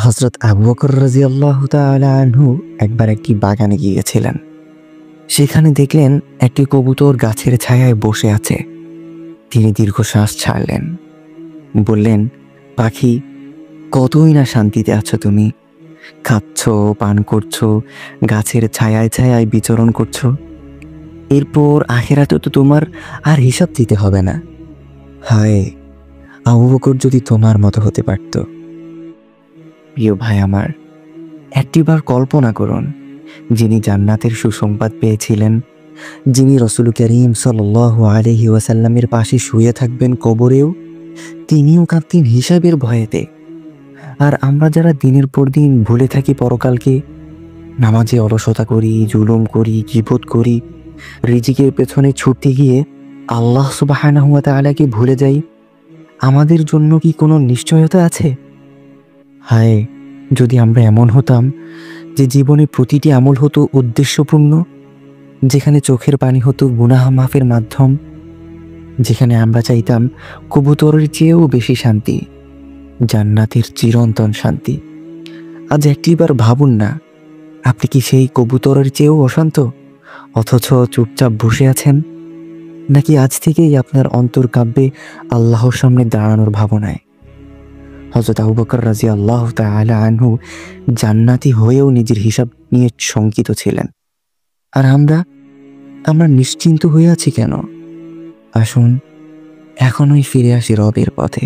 হযরত আবু বকর রাদিয়াল্লাহু তাআলা আনহু একবার একটি বাগানে গিয়েছিলেন। সেখানে দেখলেন একটি কবুতর গাছের ছায়ায় বসে আছে। তিনি দীর্ঘশ্বাস ছাড়লেন, বললেন, পাখি, কতই না শান্তিতে আছো তুমি। খাচ্ছ, পান করছো, গাছের ছায়ায় ছায়ায় বিচরণ করছো। এরপর আখিরাতে তো তোমার আর হিসাব দিতে হবে না। হায়, আবু বকর যদি তোমার মতো হতে পারত। প্রিয় ভাই আমার, একটিবার কল্পনা করুন, যিনি জান্নাতের সুসংবাদ পেয়েছিলেন, যিনি রসুল করিম সাল্লাল্লাহু আলাইহি ওয়াসাল্লামের পাশে শুয়ে থাকবেন কবরেও, তিনিও কাঁদতেন হিসাবের ভয়েতে। আর আমরা যারা দিনের পর দিন ভুলে থাকি পরকালকে, নামাজে অলসতা করি, জুলুম করি, গীবত করি, রিজিকের পেছনে ছুটতে গিয়ে আল্লাহ সুবহানাহু ওয়া তাআলাকে ভুলে যাই, আমাদের জন্য কি কোনো নিশ্চয়তা আছে? হায়, যদি আমরা এমন হতাম যে জীবনে প্রতিটি আমল হতো উদ্দেশ্যপূর্ণ, যেখানে চোখের পানি হতো গুনাহ মাফের মাধ্যম, যেখানে আমরা চাইতাম কবুতরের চেয়েও বেশি শান্তি, জান্নাতের চিরন্তন শান্তি। আজ একটিবার ভাবুন না, আপনি কি সেই কবুতরের চেয়েও অশান্ত, অথচ চুপচাপ বসে আছেন? নাকি আজ থেকেই আপনার অন্তর কাঁপবে আল্লাহর সামনে দাঁড়ানোর ভাবনায়? হযরত আবু বকর রাদিয়াল্লাহু তাআলা আনহু জান্নাতি হয়েও নিজের হিসাব নিয়ে শঙ্কিত ছিলেন। আর আমরা নিশ্চিন্ত হয়ে আছি কেন? আসুন এখনই ফিরে আসি রবের পথে।